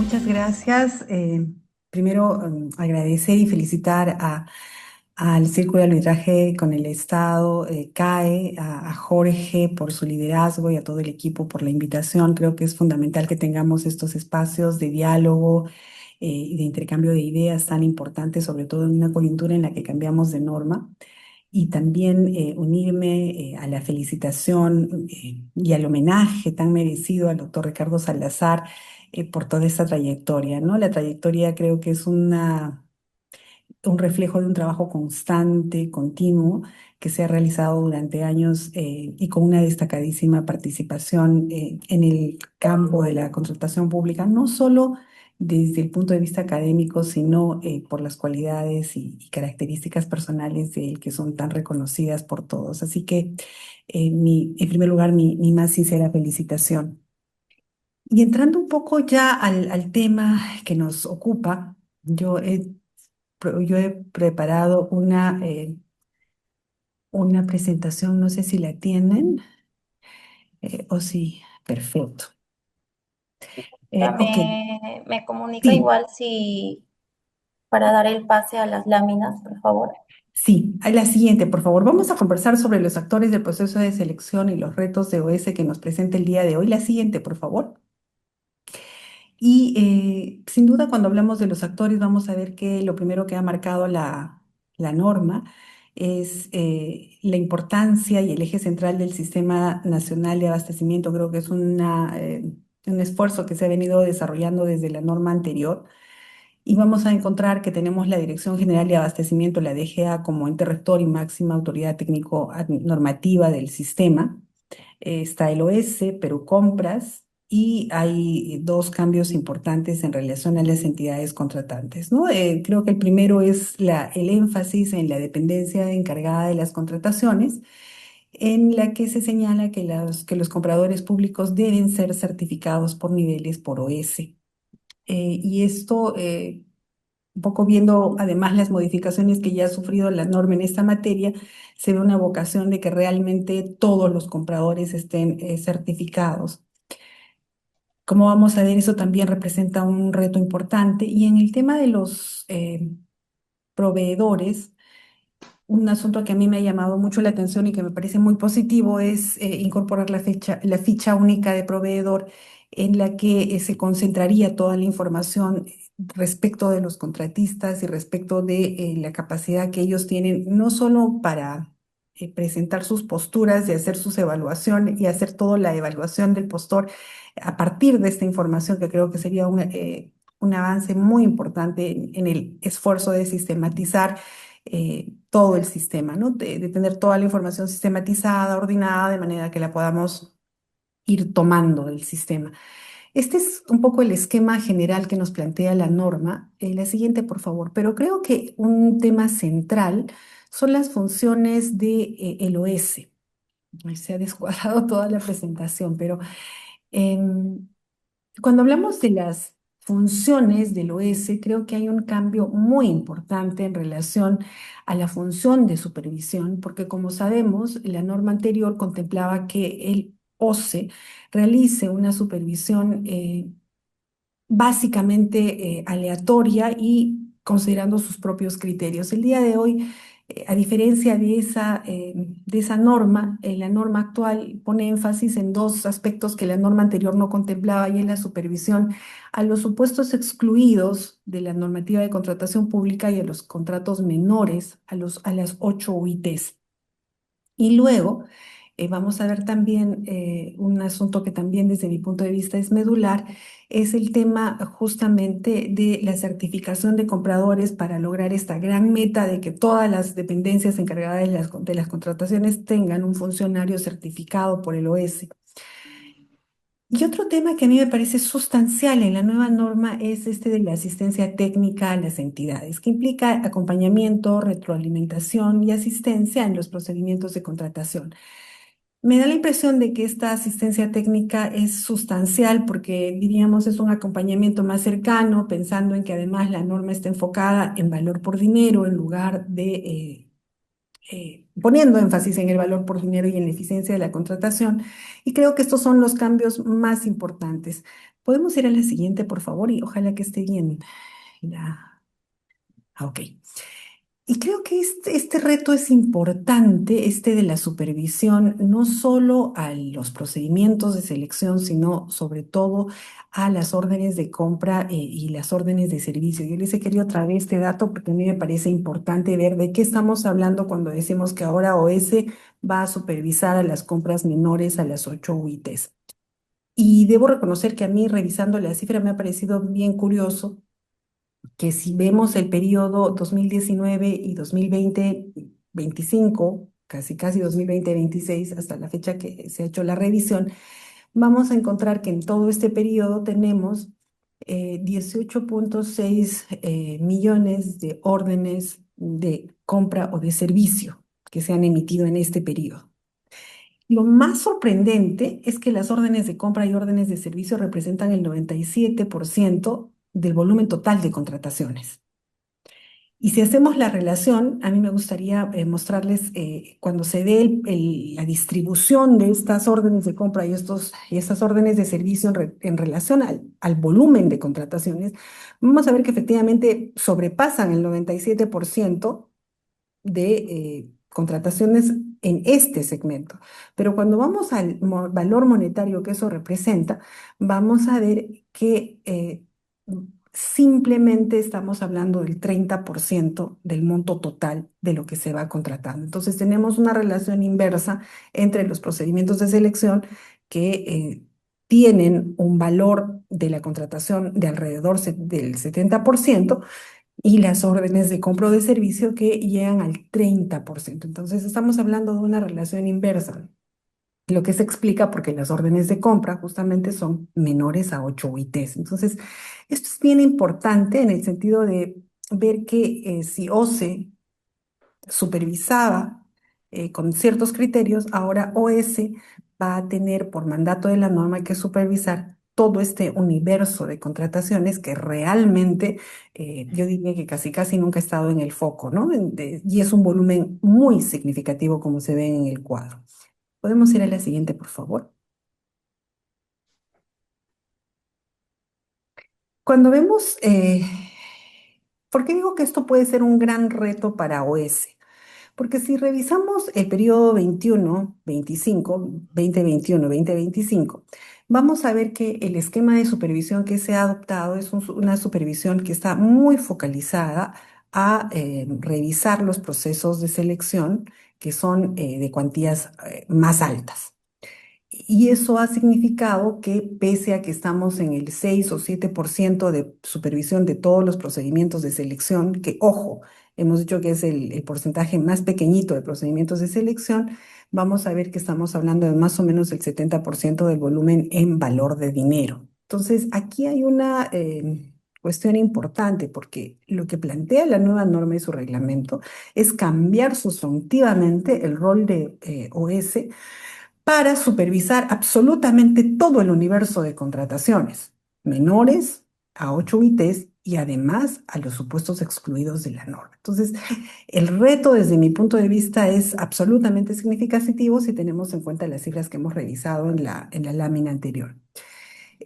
Muchas gracias. Primero, agradecer y felicitar al Círculo de Arbitraje con el Estado, CAE, a Jorge por su liderazgo y a todo el equipo por la invitación. Creo que es fundamental que tengamos estos espacios de diálogo y de intercambio de ideas tan importantes, sobre todo en una coyuntura en la que cambiamos de norma. Y también unirme a la felicitación y al homenaje tan merecido al doctor Ricardo Salazar por toda esa trayectoria, ¿no? La trayectoria creo que es un reflejo de un trabajo constante, continuo, que se ha realizado durante años y con una destacadísima participación en el campo de la contratación pública, no solo desde el punto de vista académico, sino por las cualidades y características personales de él que son tan reconocidas por todos. Así que, en primer lugar, mi más sincera felicitación. Y entrando un poco ya al tema que nos ocupa, yo he preparado una presentación, no sé si la tienen o si, perfecto. Ya Ok, me comunica sí, igual si para dar el pase a las láminas, por favor. sí. A la siguiente, por favor. Vamos a conversar sobre los actores del proceso de selección y los retos de OS que nos presenta el día de hoy. La siguiente, por favor. Y sin duda, cuando hablamos de los actores, vamos a ver que lo primero que ha marcado la norma es la importancia y el eje central del Sistema Nacional de Abastecimiento. Creo que es un esfuerzo que se ha venido desarrollando desde la norma anterior. Y vamos a encontrar que tenemos la Dirección General de Abastecimiento, la DGA, como ente rector y máxima autoridad técnico normativa del sistema. Está el OS, Perú Compras, y hay dos cambios importantes en relación a las entidades contratantes, ¿no? Creo que el primero es el énfasis en la dependencia encargada de las contrataciones, en la que se señala que los compradores públicos deben ser certificados por niveles por OS. Y esto, un poco viendo además las modificaciones que ya ha sufrido la norma en esta materia, se ve una vocación de que realmente todos los compradores estén certificados. Como vamos a ver, eso también representa un reto importante. Y en el tema de los proveedores, un asunto que a mí me ha llamado mucho la atención y que me parece muy positivo es incorporar la ficha única de proveedor en la que se concentraría toda la información respecto de los contratistas y respecto de la capacidad que ellos tienen, no solo para presentar sus posturas y hacer sus evaluaciones y hacer toda la evaluación del postor a partir de esta información, que creo que sería un avance muy importante en el esfuerzo de sistematizar todo el sistema, ¿no? De tener toda la información sistematizada, ordenada, de manera que la podamos ir tomando del sistema. Este es un poco el esquema general que nos plantea la norma. La siguiente, por favor. Pero creo que un tema central son las funciones de el OS. Ay, se ha descuadrado toda la presentación, pero em, cuando hablamos de las funciones del OS, creo que hay un cambio muy importante en relación a la función de supervisión, porque como sabemos, la norma anterior contemplaba que el OCE realice una supervisión básicamente aleatoria y considerando sus propios criterios. El día de hoy, a diferencia de esa norma, la norma actual pone énfasis en dos aspectos que la norma anterior no contemplaba y es la supervisión a los supuestos excluidos de la normativa de contratación pública y a los contratos menores, a las 8 UITs. Y luego vamos a ver también un asunto que también desde mi punto de vista es medular, es el tema justamente de la certificación de compradores para lograr esta gran meta de que todas las dependencias encargadas de las contrataciones tengan un funcionario certificado por el OS. Y otro tema que a mí me parece sustancial en la nueva norma es este de la asistencia técnica a las entidades, que implica acompañamiento, retroalimentación y asistencia en los procedimientos de contratación. Me da la impresión de que esta asistencia técnica es sustancial porque diríamos es un acompañamiento más cercano, pensando en que además la norma está enfocada en valor por dinero en lugar de poniendo énfasis en el valor por dinero y en la eficiencia de la contratación. Y creo que estos son los cambios más importantes. Podemos ir a la siguiente, por favor, y ojalá que esté bien. Ok. Y creo que este reto es importante, este de la supervisión, no solo a los procedimientos de selección, sino sobre todo a las órdenes de compra y las órdenes de servicio. Yo les he querido traer este dato porque a mí me parece importante ver de qué estamos hablando cuando decimos que ahora OS va a supervisar a las compras menores a las 8 UITs. Y debo reconocer que a mí, revisando la cifra, me ha parecido bien curioso que si vemos el periodo 2019 y 2020-25, casi casi 2020-26, hasta la fecha que se ha hecho la revisión, vamos a encontrar que en todo este periodo tenemos 18.6 millones de órdenes de compra o de servicio que se han emitido en este periodo. Lo más sorprendente es que las órdenes de compra y órdenes de servicio representan el 97% del volumen total de contrataciones. Y si hacemos la relación, a mí me gustaría mostrarles cuando se dé la distribución de estas órdenes de compra y estas órdenes de servicio en relación al volumen de contrataciones, vamos a ver que efectivamente sobrepasan el 97% de contrataciones en este segmento. Pero cuando vamos al valor monetario que eso representa, vamos a ver que simplemente estamos hablando del 30% del monto total de lo que se va contratando. Entonces tenemos una relación inversa entre los procedimientos de selección que tienen un valor de la contratación de alrededor del 70% y las órdenes de compra o de servicio que llegan al 30%. Entonces, estamos hablando de una relación inversa, lo que se explica porque las órdenes de compra justamente son menores a 8 UITs. Entonces, esto es bien importante en el sentido de ver que si OCE supervisaba con ciertos criterios, ahora OS va a tener por mandato de la norma que supervisar todo este universo de contrataciones que realmente yo diría que casi casi nunca ha estado en el foco, ¿no? Y es un volumen muy significativo como se ve en el cuadro. Podemos ir a la siguiente, por favor. Cuando vemos, ¿por qué digo que esto puede ser un gran reto para OS? Porque si revisamos el periodo 21-25, 2021-2025, vamos a ver que el esquema de supervisión que se ha adoptado es una supervisión que está muy focalizada a revisar los procesos de selección que son de cuantías más altas. Y eso ha significado que pese a que estamos en el 6 o 7% de supervisión de todos los procedimientos de selección, que ojo, hemos dicho que es el porcentaje más pequeñito de procedimientos de selección, vamos a ver que estamos hablando de más o menos el 70% del volumen en valor de dinero. Entonces, aquí hay una cuestión importante porque lo que plantea la nueva norma y su reglamento es cambiar sustantivamente el rol de OS para supervisar absolutamente todo el universo de contrataciones, menores a 8 UITs y además a los supuestos excluidos de la norma. Entonces, el reto desde mi punto de vista es absolutamente significativo si tenemos en cuenta las cifras que hemos revisado en la lámina anterior.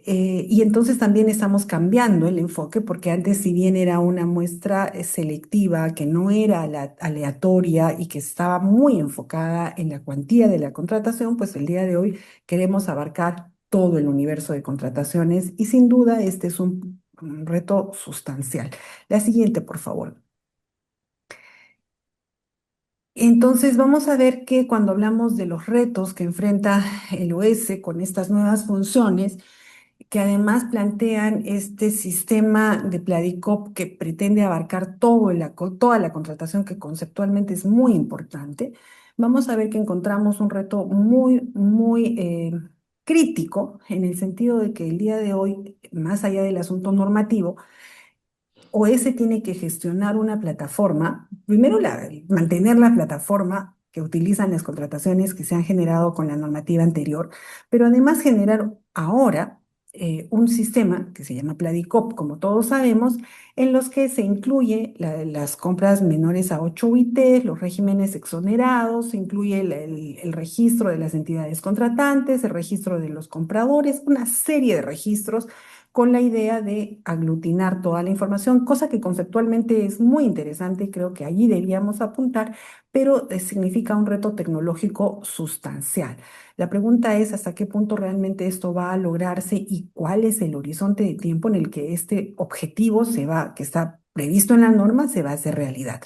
Y entonces también estamos cambiando el enfoque porque antes si bien era una muestra selectiva que no era aleatoria y que estaba muy enfocada en la cuantía de la contratación, pues el día de hoy queremos abarcar todo el universo de contrataciones y sin duda este es un reto sustancial. La siguiente, por favor. Entonces vamos a ver que cuando hablamos de los retos que enfrenta el OS con estas nuevas funciones, que además plantean este sistema de Pladicop que pretende abarcar toda la contratación, que conceptualmente es muy importante, vamos a ver que encontramos un reto muy crítico en el sentido de que el día de hoy, más allá del asunto normativo, OS tiene que gestionar una plataforma, primero mantener la plataforma que utilizan las contrataciones que se han generado con la normativa anterior, pero además generar ahora un sistema que se llama Pladicop, como todos sabemos, en los que se incluye las compras menores a 8 UIT, los regímenes exonerados, se incluye el registro de las entidades contratantes, el registro de los compradores, una serie de registros con la idea de aglutinar toda la información, cosa que conceptualmente es muy interesante y creo que allí debíamos apuntar, pero significa un reto tecnológico sustancial. La pregunta es hasta qué punto realmente esto va a lograrse y cuál es el horizonte de tiempo en el que este objetivo que está previsto en la norma, se va a hacer realidad.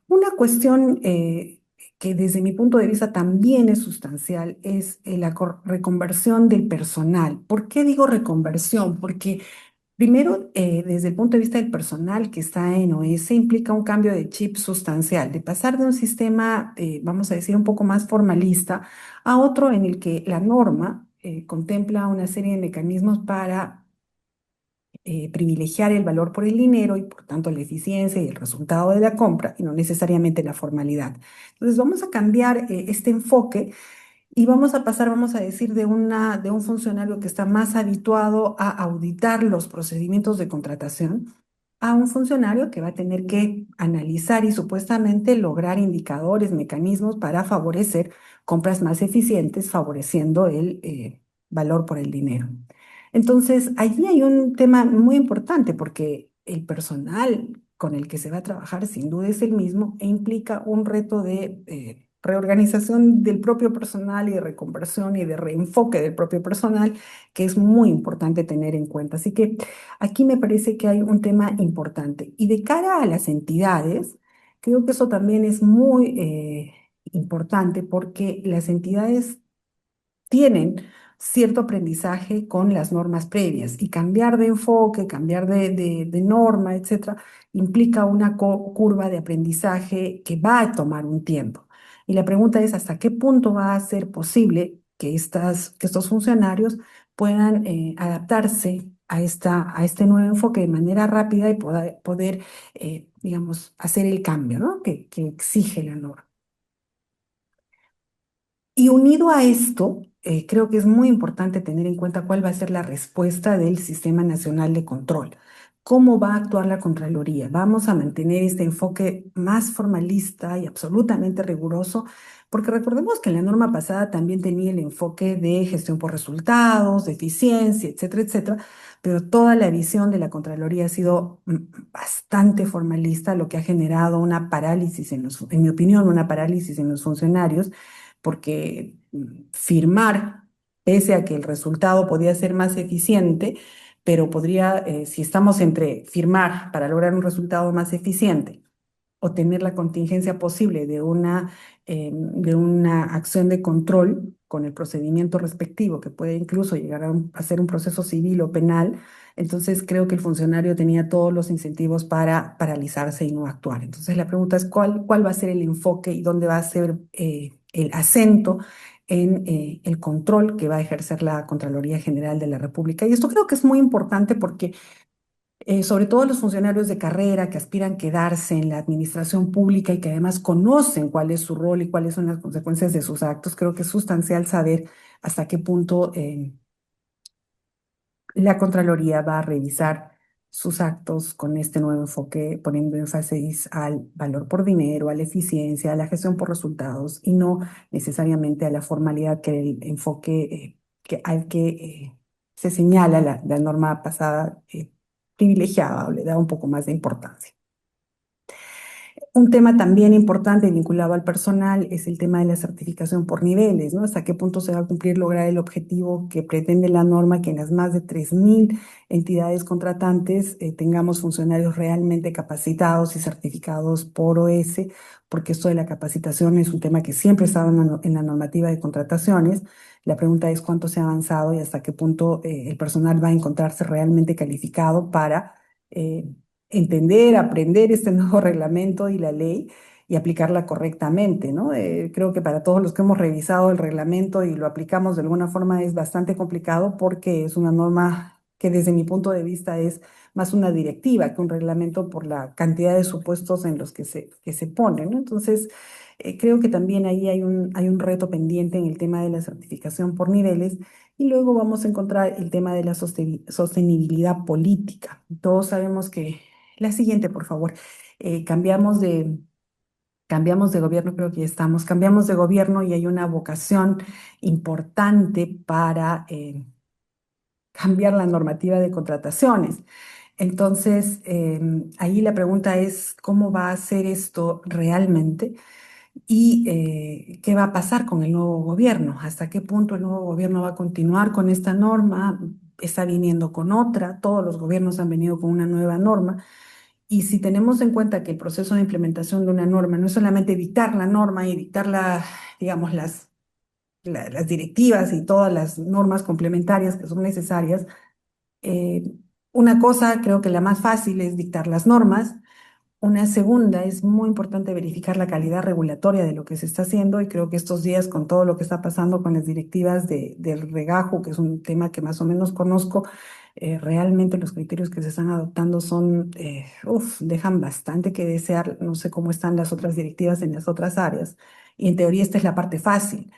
Una cuestión que desde mi punto de vista también es sustancial es la reconversión del personal. ¿Por qué digo reconversión? Porque primero, desde el punto de vista del personal que está en OS, implica un cambio de chip sustancial, de pasar de un sistema, vamos a decir, un poco más formalista a otro en el que la norma contempla una serie de mecanismos para privilegiar el valor por el dinero y por tanto la eficiencia y el resultado de la compra y no necesariamente la formalidad. Entonces, vamos a cambiar este enfoque y vamos a pasar, vamos a decir, de un funcionario que está más habituado a auditar los procedimientos de contratación a un funcionario que va a tener que analizar y supuestamente lograr indicadores, mecanismos para favorecer compras más eficientes, favoreciendo el valor por el dinero. Entonces, allí hay un tema muy importante porque el personal con el que se va a trabajar sin duda es el mismo e implica un reto de reorganización del propio personal y de reconversión y de reenfoque del propio personal que es muy importante tener en cuenta. Así que aquí me parece que hay un tema importante. Y de cara a las entidades, creo que eso también es muy importante porque las entidades tienen cierto aprendizaje con las normas previas y cambiar de enfoque, cambiar de norma, etcétera, implica una curva de aprendizaje que va a tomar un tiempo. Y la pregunta es hasta qué punto va a ser posible que estos funcionarios puedan adaptarse a este nuevo enfoque de manera rápida y poder digamos, hacer el cambio, ¿no? que exige la norma. Y unido a esto, creo que es muy importante tener en cuenta cuál va a ser la respuesta del Sistema Nacional de Control. ¿Cómo va a actuar la Contraloría? ¿Vamos a mantener este enfoque más formalista y absolutamente riguroso? Porque recordemos que en la norma pasada también tenía el enfoque de gestión por resultados, de eficiencia, etcétera, etcétera, pero toda la visión de la Contraloría ha sido bastante formalista, lo que ha generado una parálisis en mi opinión, una parálisis en los funcionarios porque firmar, pese a que el resultado podía ser más eficiente, pero podría, si estamos entre firmar para lograr un resultado más eficiente o tener la contingencia posible de una acción de control con el procedimiento respectivo, que puede incluso llegar a ser un proceso civil o penal, entonces creo que el funcionario tenía todos los incentivos para paralizarse y no actuar. Entonces la pregunta es cuál va a ser el enfoque y dónde va a ser el acento en el control que va a ejercer la Contraloría General de la República. Y esto creo que es muy importante porque sobre todo los funcionarios de carrera que aspiran quedarse en la administración pública y que además conocen cuál es su rol y cuáles son las consecuencias de sus actos, creo que es sustancial saber hasta qué punto la Contraloría va a revisar sus actos con este nuevo enfoque, poniendo énfasis al valor por dinero, a la eficiencia, a la gestión por resultados y no necesariamente a la formalidad que el enfoque al que se señala la norma pasada privilegiada o le da un poco más de importancia. Un tema también importante vinculado al personal es el tema de la certificación por niveles, ¿no? Hasta qué punto se va a cumplir lograr el objetivo que pretende la norma, que en las más de 3.000 entidades contratantes tengamos funcionarios realmente capacitados y certificados por OS, porque esto de la capacitación es un tema que siempre estaba en la normativa de contrataciones. La pregunta es cuánto se ha avanzado y hasta qué punto el personal va a encontrarse realmente calificado para eh, entender, aprender este nuevo reglamento y la ley y aplicarla correctamente, ¿no? Creo que para todos los que hemos revisado el reglamento y lo aplicamos de alguna forma es bastante complicado porque es una norma que desde mi punto de vista es más una directiva que un reglamento por la cantidad de supuestos en los que se ponen, ¿no? Entonces, creo que también ahí hay un reto pendiente en el tema de la certificación por niveles y luego vamos a encontrar el tema de la sostenibilidad política. Todos sabemos que, la siguiente, por favor, eh, cambiamos de... Cambiamos de gobierno, creo que ya estamos, cambiamos de gobierno y hay una vocación importante para cambiar la normativa de contrataciones. Entonces, ahí la pregunta es, ¿cómo va a ser esto realmente? ¿Y qué va a pasar con el nuevo gobierno? ¿Hasta qué punto el nuevo gobierno va a continuar con esta norma? ¿Está viniendo con otra? Todos los gobiernos han venido con una nueva norma. Y si tenemos en cuenta que el proceso de implementación de una norma no es solamente dictar la norma y dictar digamos, las directivas y todas las normas complementarias que son necesarias, eh, una cosa, creo que la más fácil es dictar las normas. Una segunda, es muy importante verificar la calidad regulatoria de lo que se está haciendo y creo que estos días con todo lo que está pasando con las directivas del regajo, que es un tema que más o menos conozco, realmente los criterios que se están adoptando son, dejan bastante que desear. No sé cómo están las otras directivas en las otras áreas. Y en teoría esta es la parte fácil,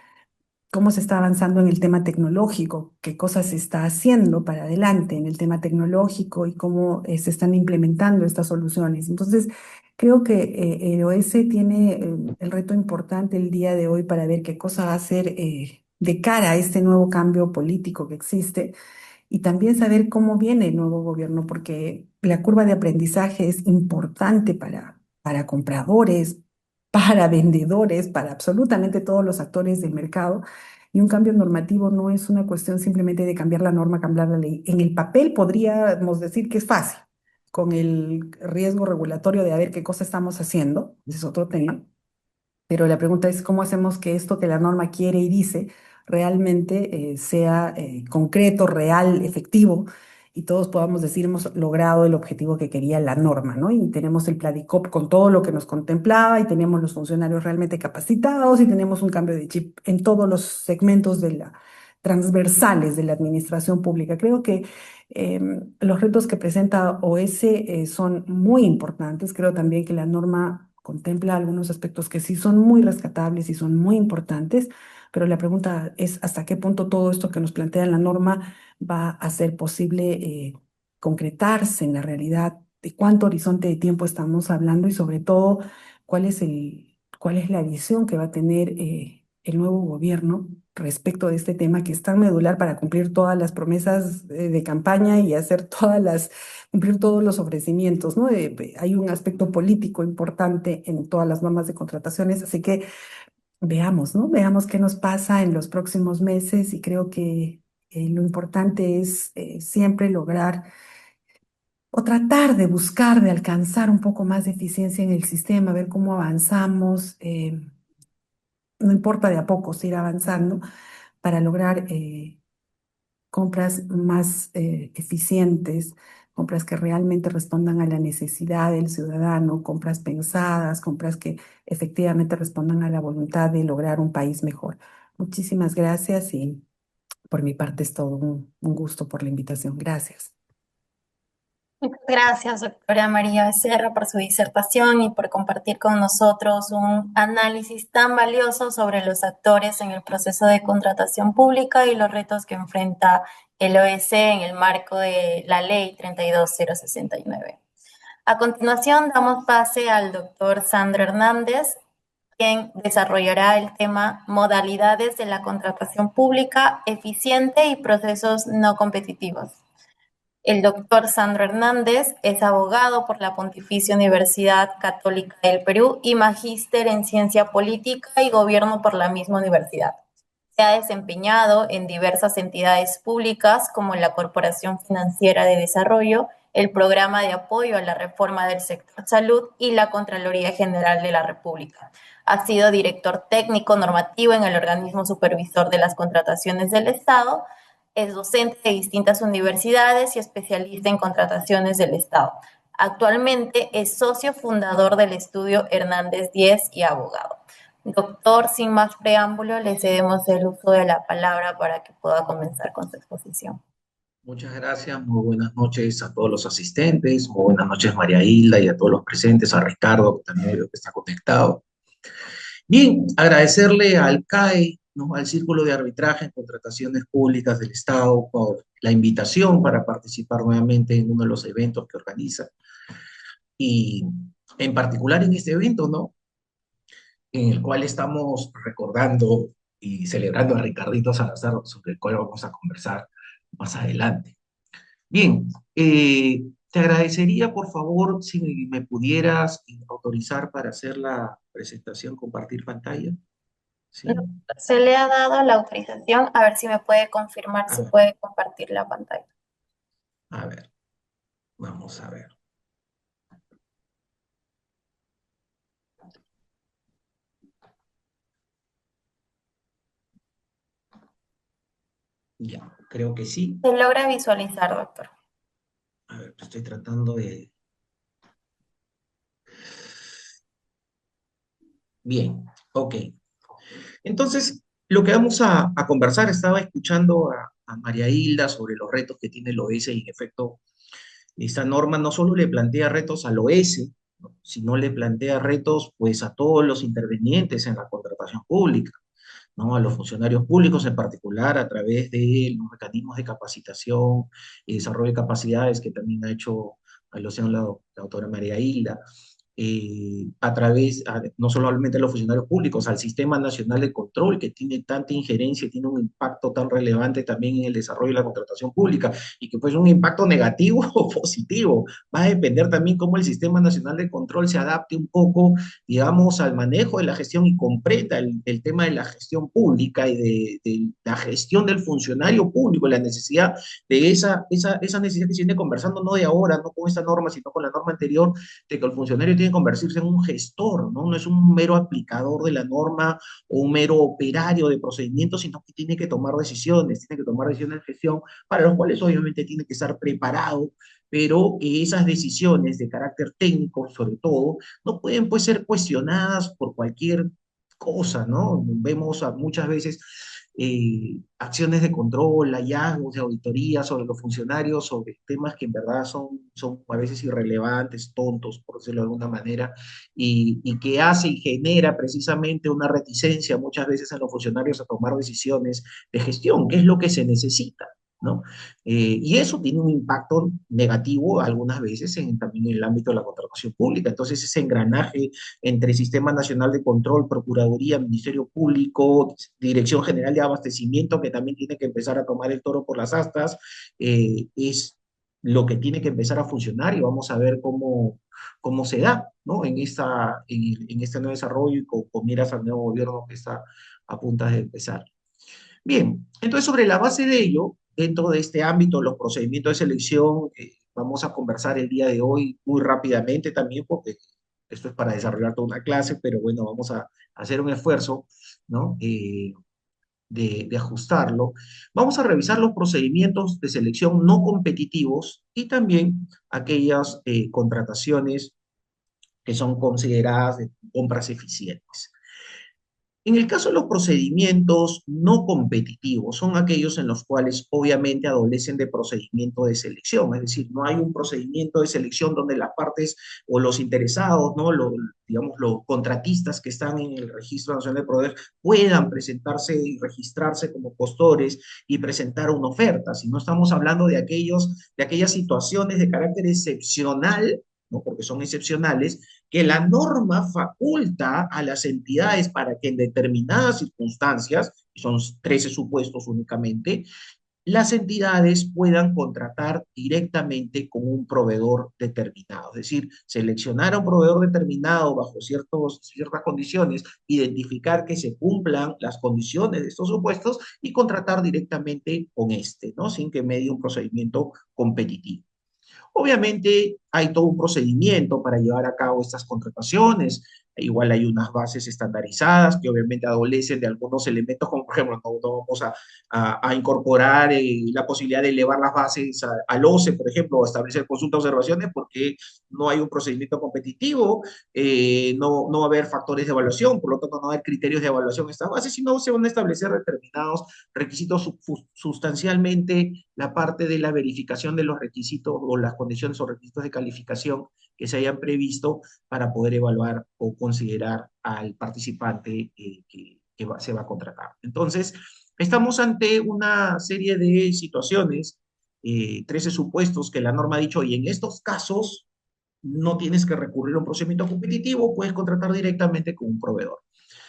cómo se está avanzando en el tema tecnológico, qué cosas se está haciendo para adelante en el tema tecnológico y cómo se están implementando estas soluciones. Entonces, creo que el OS tiene el reto importante el día de hoy para ver qué cosa va a hacer de cara a este nuevo cambio político que existe y también saber cómo viene el nuevo gobierno, porque la curva de aprendizaje es importante para compradores, para vendedores, para absolutamente todos los actores del mercado. Y un cambio normativo no es una cuestión simplemente de cambiar la norma, cambiar la ley. En el papel podríamos decir que es fácil, con el riesgo regulatorio de a ver qué cosa estamos haciendo, ese es otro tema, pero la pregunta es cómo hacemos que esto que la norma quiere y dice realmente sea concreto, real, efectivo y todos podamos decir hemos logrado el objetivo que quería la norma, ¿no? Y tenemos el Pladicop con todo lo que nos contemplaba y tenemos los funcionarios realmente capacitados y tenemos un cambio de chip en todos los segmentos de la transversales de la administración pública. Creo que los retos que presenta OS son muy importantes. Creo también que la norma contempla algunos aspectos que sí son muy rescatables y son muy importantes, pero la pregunta es hasta qué punto todo esto que nos plantea la norma va a ser posible concretarse en la realidad, de cuánto horizonte de tiempo estamos hablando y sobre todo cuál es la visión que va a tener el nuevo gobierno respecto de este tema que es tan medular para cumplir todas las promesas de campaña y hacer cumplir todos los ofrecimientos, ¿no? Hay un aspecto político importante en todas las normas de contrataciones, así que veamos, ¿no? Veamos qué nos pasa en los próximos meses y creo que lo importante es siempre lograr o tratar de buscar, de alcanzar un poco más de eficiencia en el sistema, ver cómo avanzamos. No importa de a poco ir avanzando para lograr compras más eficientes, compras que realmente respondan a la necesidad del ciudadano, compras pensadas, compras que efectivamente respondan a la voluntad de lograr un país mejor. Muchísimas gracias y por mi parte es todo un gusto por la invitación. Gracias. Muchas gracias, doctora María Becerra, por su disertación y por compartir con nosotros un análisis tan valioso sobre los actores en el proceso de contratación pública y los retos que enfrenta el OEC en el marco de la Ley 32069. A continuación, damos pase al doctor Sandro Hernández, quien desarrollará el tema modalidades de la contratación pública eficiente y procesos no competitivos. El doctor Sandro Hernández es abogado por la Pontificia Universidad Católica del Perú y magíster en Ciencia Política y Gobierno por la misma universidad. Se ha desempeñado en diversas entidades públicas como la Corporación Financiera de Desarrollo, el Programa de Apoyo a la Reforma del Sector Salud y la Contraloría General de la República. Ha sido director técnico normativo en el organismo supervisor de las contrataciones del Estado. Es docente de distintas universidades y especialista en contrataciones del Estado. Actualmente es socio fundador del estudio Hernández Díez y abogado. Doctor, sin más preámbulo, le cedemos el uso de la palabra para que pueda comenzar con su exposición. Muchas gracias, muy buenas noches a todos los asistentes, muy buenas noches María Hilda y a todos los presentes, a Ricardo, que también veo que está conectado. Bien, agradecerle al CAE, ¿no? Al Círculo de Arbitraje en Contrataciones Públicas del Estado por la invitación para participar nuevamente en uno de los eventos que organiza. Y en particular en este evento, ¿no? En el cual estamos recordando y celebrando a Ricardito Salazar, sobre el cual vamos a conversar más adelante. Bien, te agradecería, por favor, si me pudieras autorizar para hacer la presentación, compartir pantalla. No, Sí. se le ha dado la autorización, a ver si me puede confirmar si Ah, puede compartir la pantalla. a ver, vamos a ver. Ya, creo que sí. Se logra visualizar, doctor. A ver, estoy tratando de... Bien, ok. Entonces, lo que vamos a conversar, estaba escuchando a María Hilda sobre los retos que tiene el OS y en efecto, esta norma no solo le plantea retos al OS, ¿no? Sino le plantea retos pues a todos los intervenientes en la contratación pública, ¿no? A los funcionarios públicos en particular a través de los mecanismos de capacitación y desarrollo de capacidades que también ha hecho alusión la autora María Hilda, a través, no solamente a los funcionarios públicos, al Sistema Nacional de Control, que tiene tanta injerencia, tiene un impacto tan relevante también en el desarrollo de la contratación pública, y que pues un impacto negativo o positivo. Va a depender también cómo el Sistema Nacional de Control se adapte un poco, digamos, al manejo de la gestión y comprenda el tema de la gestión pública y de la gestión del funcionario público, la necesidad de esa necesidad que se viene conversando, no de ahora, no con esta norma, sino con la norma anterior, de que el funcionario tiene que convertirse en un gestor, ¿no? No es un mero aplicador de la norma o un mero operario de procedimientos, sino que tiene que tomar decisiones de gestión, para los cuales obviamente tiene que estar preparado, pero que esas decisiones de carácter técnico, sobre todo, no pueden pues, ser cuestionadas por cualquier cosa, ¿no? Vemos muchas veces acciones de control, hallazgos de auditoría sobre los funcionarios, sobre temas que en verdad son a veces irrelevantes, tontos, por decirlo de alguna manera, y que hace y genera precisamente una reticencia muchas veces en los funcionarios a tomar decisiones de gestión, que es lo que se necesita, ¿no? Y eso tiene un impacto negativo algunas veces también en el ámbito de la contratación pública. Entonces, ese engranaje entre Sistema Nacional de Control, Procuraduría, Ministerio Público, Dirección General de Abastecimiento, que también tiene que empezar a tomar el toro por las astas, es lo que tiene que empezar a funcionar y vamos a ver cómo se da, ¿no? En este nuevo desarrollo y con miras al nuevo gobierno que está a punto de empezar. Bien, entonces sobre la base de ello, dentro de este ámbito, los procedimientos de selección, vamos a conversar el día de hoy muy rápidamente también, porque esto es para desarrollar toda una clase, pero bueno, vamos a hacer un esfuerzo, ¿no? De ajustarlo. Vamos a revisar los procedimientos de selección no competitivos y también aquellas contrataciones que son consideradas de compras eficientes. En el caso de los procedimientos no competitivos, son aquellos en los cuales obviamente adolecen de procedimiento de selección, es decir, no hay un procedimiento de selección donde las partes o los interesados, ¿no? Digamos, los contratistas que están en el Registro Nacional de Proveedores puedan presentarse y registrarse como postores y presentar una oferta, si no estamos hablando de aquellas situaciones de carácter excepcional, ¿no? Porque son excepcionales, que la norma faculta a las entidades para que en determinadas circunstancias, y son 13 supuestos únicamente, las entidades puedan contratar directamente con un proveedor determinado. Es decir, seleccionar a un proveedor determinado bajo ciertas condiciones, identificar que se cumplan las condiciones de estos supuestos y contratar directamente con este, ¿no? Sin que medie un procedimiento competitivo. Obviamente hay todo un procedimiento para llevar a cabo estas contrataciones. Igual hay unas bases estandarizadas que obviamente adolecen de algunos elementos, como por ejemplo, no vamos a incorporar la posibilidad de elevar las bases al OCE, por ejemplo, o establecer consultas observaciones porque no hay un procedimiento competitivo, no va a haber factores de evaluación, por lo tanto no va a haber criterios de evaluación en estas bases, sino se van a establecer determinados requisitos sustancialmente la parte de la verificación de los requisitos o las condiciones o requisitos de calificación que se hayan previsto para poder evaluar o considerar al participante se va a contratar. Entonces, estamos ante una serie de situaciones, 13 supuestos que la norma ha dicho, y en estos casos no tienes que recurrir a un procedimiento competitivo, puedes contratar directamente con un proveedor.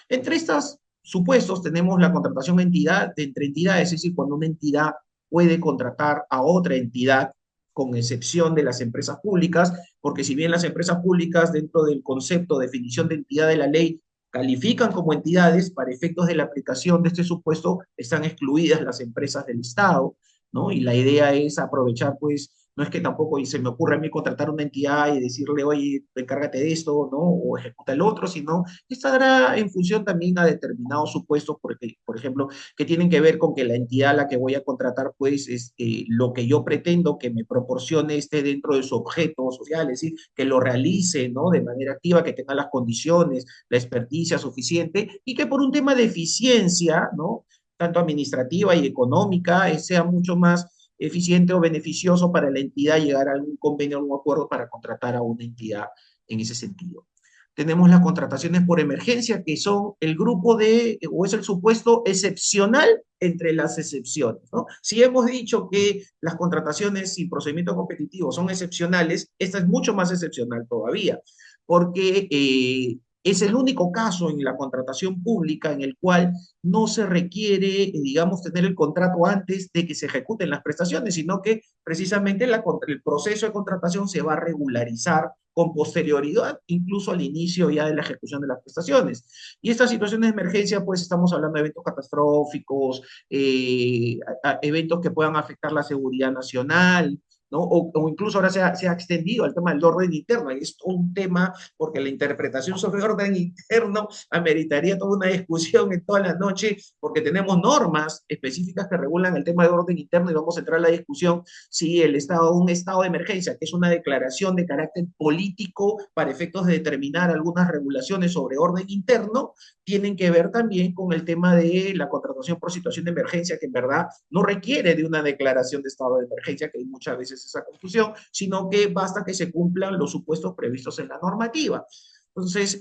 Entre estos supuestos tenemos la contratación entre entidades, es decir, cuando una entidad puede contratar a otra entidad, con excepción de las empresas públicas, porque si bien las empresas públicas dentro del concepto de definición de entidad de la ley califican como entidades, para efectos de la aplicación de este supuesto están excluidas las empresas del Estado, ¿no? Y la idea es aprovechar, pues, no es que tampoco y se me ocurre a mí contratar una entidad y decirle, oye, encárgate de esto, ¿no? O ejecuta el otro, sino estará en función también a determinados supuestos, porque, por ejemplo, que tienen que ver con que la entidad a la que voy a contratar, pues, es lo que yo pretendo que me proporcione esté dentro de su objeto social, es decir, que lo realice, ¿no? De manera activa, que tenga las condiciones, la experticia suficiente y que por un tema de eficiencia, ¿no? Tanto administrativa y económica, sea mucho más eficiente o beneficioso para la entidad llegar a algún convenio, algún acuerdo para contratar a una entidad en ese sentido. Tenemos las contrataciones por emergencia, que son el grupo o es el supuesto excepcional entre las excepciones, ¿no? Si hemos dicho que las contrataciones sin procedimiento competitivo son excepcionales, esta es mucho más excepcional todavía, porque es el único caso en la contratación pública en el cual no se requiere, digamos, tener el contrato antes de que se ejecuten las prestaciones, sino que precisamente el proceso de contratación se va a regularizar con posterioridad, incluso al inicio ya de la ejecución de las prestaciones. Y estas situaciones de emergencia, pues estamos hablando de eventos catastróficos, eventos que puedan afectar la seguridad nacional, ¿no? O incluso ahora se ha extendido al tema del orden interno, y es un tema porque la interpretación sobre orden interno ameritaría toda una discusión en toda la noche, porque tenemos normas específicas que regulan el tema de orden interno y vamos a entrar a la discusión si un estado de emergencia, que es una declaración de carácter político para efectos de determinar algunas regulaciones sobre orden interno, tienen que ver también con el tema de la contratación por situación de emergencia, que en verdad no requiere de una declaración de estado de emergencia, que hay muchas veces esa confusión, sino que basta que se cumplan los supuestos previstos en la normativa. Entonces,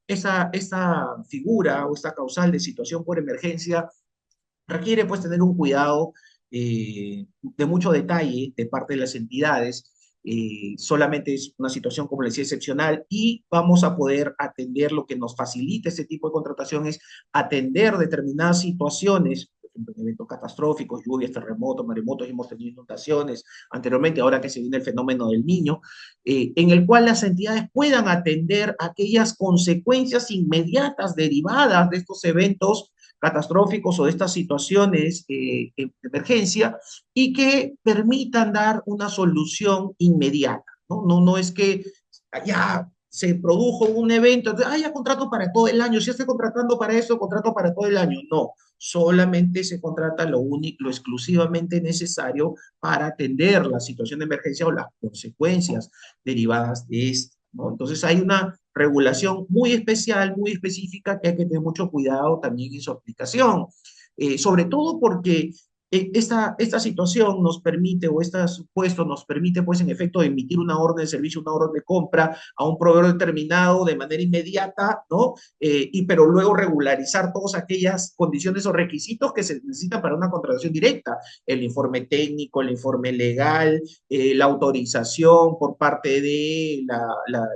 esta figura o esta causal de situación por emergencia requiere pues tener un cuidado de mucho detalle de parte de las entidades. Solamente es una situación, como les decía, excepcional y vamos a poder atender lo que nos facilita este tipo de contrataciones, atender determinadas situaciones, por ejemplo, en eventos catastróficos, lluvias, terremotos, maremotos, hemos tenido inundaciones anteriormente, ahora que se viene el fenómeno del Niño, en el cual las entidades puedan atender aquellas consecuencias inmediatas derivadas de estos eventos catastróficos o de estas situaciones de emergencia y que permitan dar una solución inmediata, ¿no? No es que ya se produjo un evento, entonces, ya contrato para todo el año, si estoy contratando para eso, contrato para todo el año. No, solamente se contrata lo único, lo exclusivamente necesario para atender la situación de emergencia o las consecuencias derivadas de esto, ¿no? Entonces hay una regulación muy especial, muy específica, que hay que tener mucho cuidado también en su aplicación. Sobre todo porque esta situación nos permite, o este supuesto nos permite, pues, en efecto, emitir una orden de servicio, una orden de compra a un proveedor determinado de manera inmediata, ¿no? Pero luego regularizar todas aquellas condiciones o requisitos que se necesitan para una contratación directa, el informe técnico, el informe legal, la autorización por parte de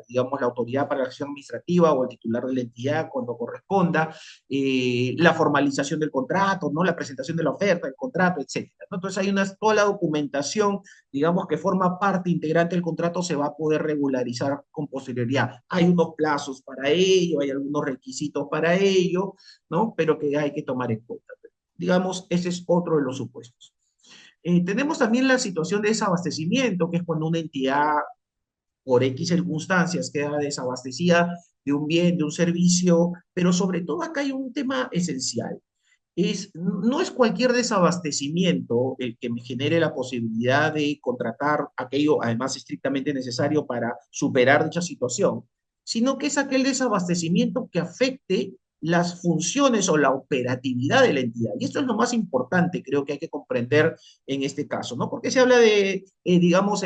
digamos, la autoridad para la acción administrativa o el titular de la entidad cuando corresponda, la formalización del contrato, ¿no? La presentación de la oferta, el contrato, etcétera, ¿no? Entonces hay toda la documentación, digamos, que forma parte integrante del contrato, se va a poder regularizar con posterioridad. Hay unos plazos para ello, hay algunos requisitos para ello, ¿no? Pero que hay que tomar en cuenta. Digamos, ese es otro de los supuestos. Tenemos también la situación de desabastecimiento, que es cuando una entidad por X circunstancias queda desabastecida de un bien, de un servicio, pero sobre todo acá hay un tema esencial. No es cualquier desabastecimiento el que me genere la posibilidad de contratar aquello, además estrictamente necesario para superar dicha situación, sino que es aquel desabastecimiento que afecte las funciones o la operatividad de la entidad. Y esto es lo más importante, creo que hay que comprender en este caso, ¿no? Porque se habla de, digamos,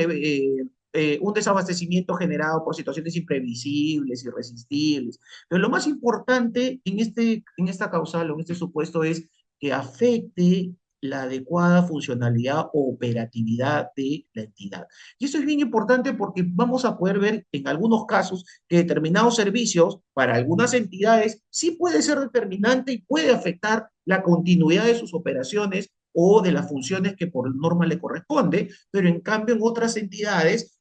un desabastecimiento generado por situaciones imprevisibles, irresistibles. Pero lo más importante en esta causal o en este supuesto es que afecte la adecuada funcionalidad o operatividad de la entidad. Y esto es bien importante porque vamos a poder ver en algunos casos que determinados servicios para algunas entidades sí puede ser determinante y puede afectar la continuidad de sus operaciones o de las funciones que por norma le corresponde, pero en cambio en otras entidades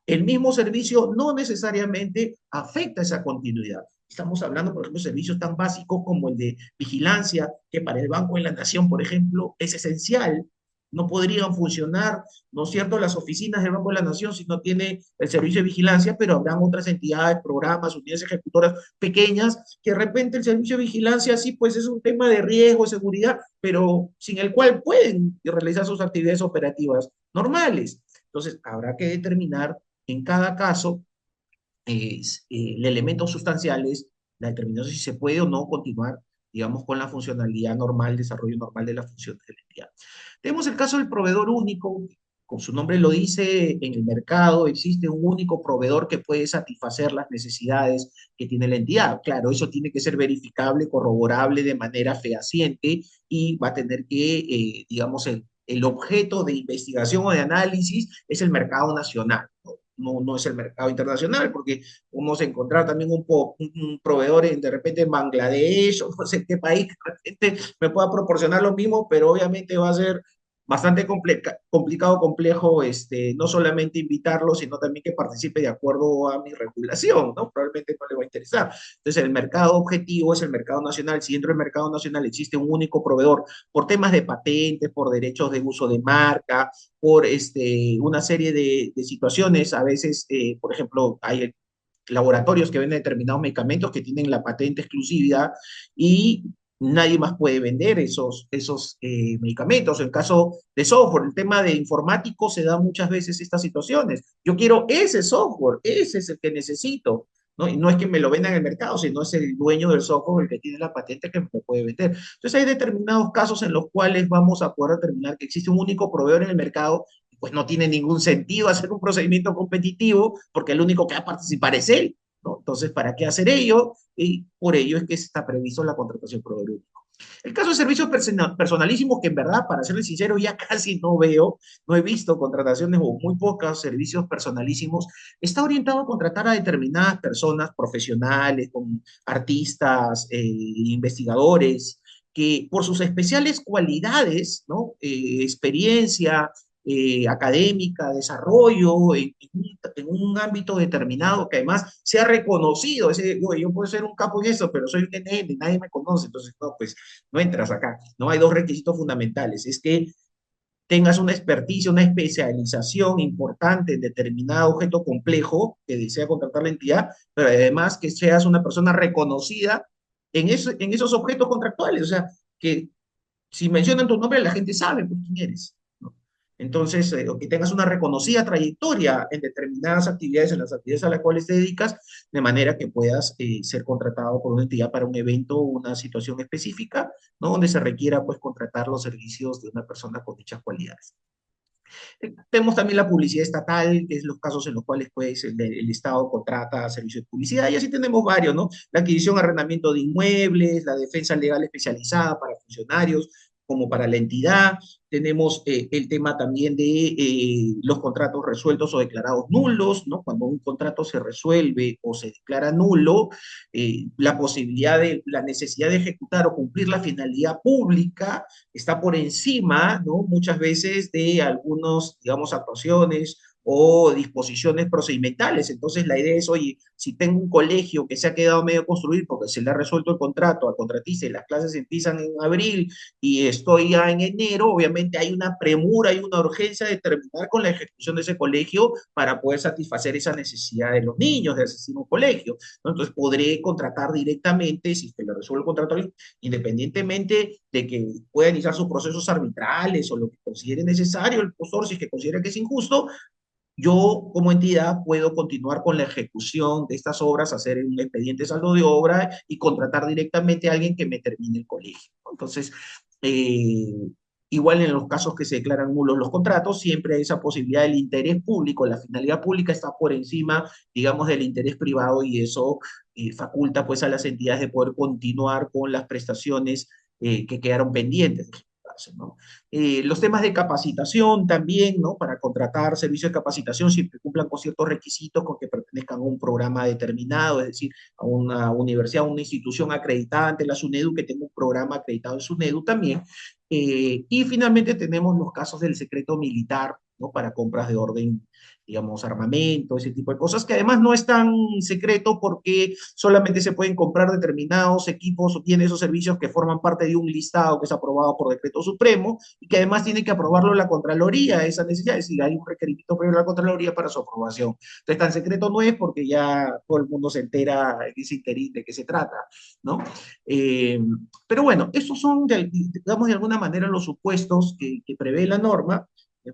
el mismo servicio no necesariamente afecta esa continuidad. Estamos hablando, por ejemplo, de servicios tan básicos como el de vigilancia, que para el Banco de la Nación, por ejemplo, es esencial. No podrían funcionar, ¿no es cierto?, las oficinas del Banco de la Nación si no tiene el servicio de vigilancia, pero habrán otras entidades, programas, unidades ejecutoras pequeñas, que de repente el servicio de vigilancia sí, pues es un tema de riesgo, seguridad, pero sin el cual pueden realizar sus actividades operativas normales. Entonces, habrá que determinar en cada caso el elemento sustancial es la determinación si se puede o no continuar, digamos, con la funcionalidad normal, desarrollo normal de la función de la entidad. Tenemos el caso del proveedor único, como su nombre lo dice, en el mercado existe un único proveedor que puede satisfacer las necesidades que tiene la entidad. Claro, eso tiene que ser verificable, corroborable de manera fehaciente y va a tener que, digamos, el objeto de investigación o de análisis es el mercado nacional, ¿no? No es el mercado internacional, porque vamos a encontrar también un proveedor de repente en Bangladesh o no sé en qué país que de repente me pueda proporcionar lo mismo, pero obviamente va a ser bastante complicado, complejo, no solamente invitarlo, sino también que participe de acuerdo a mi regulación, ¿no? Probablemente no le va a interesar. Entonces, el mercado objetivo es el mercado nacional. Si dentro del mercado nacional existe un único proveedor por temas de patentes, por derechos de uso de marca, por una serie de situaciones, a veces, por ejemplo, hay laboratorios que venden determinados medicamentos que tienen la patente exclusividad y nadie más puede vender esos medicamentos. En caso de software, el tema de informático se da muchas veces estas situaciones. Yo quiero ese software, ese es el que necesito, ¿no? Y no es que me lo vendan en el mercado, sino es el dueño del software el que tiene la patente que me lo puede vender. Entonces hay determinados casos en los cuales vamos a poder determinar que existe un único proveedor en el mercado, pues no tiene ningún sentido hacer un procedimiento competitivo porque el único que va a participar es él, ¿no? Entonces, ¿para qué hacer ello? Y por ello es que está previsto la contratación proveedor único. El caso de servicios personalísimos, que en verdad, para serles sincero, ya casi no veo, no he visto contrataciones o muy pocos servicios personalísimos, está orientado a contratar a determinadas personas profesionales, como artistas, investigadores, que por sus especiales cualidades, ¿no? Experiencia, académica, desarrollo, en un ámbito determinado que además sea reconocido. Yo puedo ser un capo en eso, pero soy un NN, nadie me conoce, entonces no, pues no entras acá. No hay dos requisitos fundamentales, es que tengas una experticia, una especialización importante en determinado objeto complejo que desea contratar la entidad, pero además que seas una persona reconocida en esos objetos contractuales, o sea, que si mencionan tu nombre la gente sabe pues, quién eres, ¿no? Entonces, o que tengas una reconocida trayectoria en determinadas actividades, en las actividades a las cuales te dedicas, de manera que puedas ser contratado por una entidad para un evento o una situación específica, ¿no? Donde se requiera, pues, contratar los servicios de una persona con dichas cualidades. Tenemos también la publicidad estatal, que es los casos en los cuales pues, el Estado contrata servicios de publicidad, y así tenemos varios, ¿no? La adquisición, arrendamiento de inmuebles, la defensa legal especializada para funcionarios como para la entidad. Tenemos el tema también de los contratos resueltos o declarados nulos, ¿no? Cuando un contrato se resuelve o se declara nulo, la posibilidad de, la necesidad de ejecutar o cumplir la finalidad pública está por encima, ¿no? Muchas veces de algunos, digamos, actuaciones o disposiciones procedimentales. Entonces la idea es, oye, si tengo un colegio que se ha quedado medio construir porque se le ha resuelto el contrato al contratista y las clases empiezan en abril y estoy ya en enero, obviamente hay una premura, hay una urgencia de terminar con la ejecución de ese colegio para poder satisfacer esa necesidad de los niños de asistir a un colegio, ¿no? Entonces podré contratar directamente, si es que le resuelve el contrato, independientemente de que pueda iniciar sus procesos arbitrales o lo que considere necesario el postor, si es que considera que es injusto, yo como entidad puedo continuar con la ejecución de estas obras, hacer un expediente saldo de obra y contratar directamente a alguien que me termine el colegio, ¿no? Entonces, eh, igual en los casos que se declaran nulos los contratos, siempre hay esa posibilidad del interés público, la finalidad pública está por encima, digamos, del interés privado y eso faculta pues a las entidades de poder continuar con las prestaciones que quedaron pendientes, ¿no? Los temas de capacitación también, ¿no? Para contratar servicios de capacitación siempre cumplan con ciertos requisitos, con que pertenezcan a un programa determinado, es decir, a una universidad, a una institución acreditada ante la SUNEDU, que tenga un programa acreditado en SUNEDU también. Y finalmente tenemos los casos del secreto militar, ¿no? Para compras de orden, digamos, armamento, ese tipo de cosas, que además no es tan secreto porque solamente se pueden comprar determinados equipos o bienes o servicios que forman parte de un listado que es aprobado por decreto supremo y que además tiene que aprobarlo la Contraloría, esa necesidad, es decir, hay un requerimiento previo a la Contraloría para su aprobación. Entonces, tan secreto no es porque ya todo el mundo se entera en ese interín de qué se trata, ¿no? Eh, pero bueno, estos son, digamos, de alguna manera los supuestos que prevé la norma.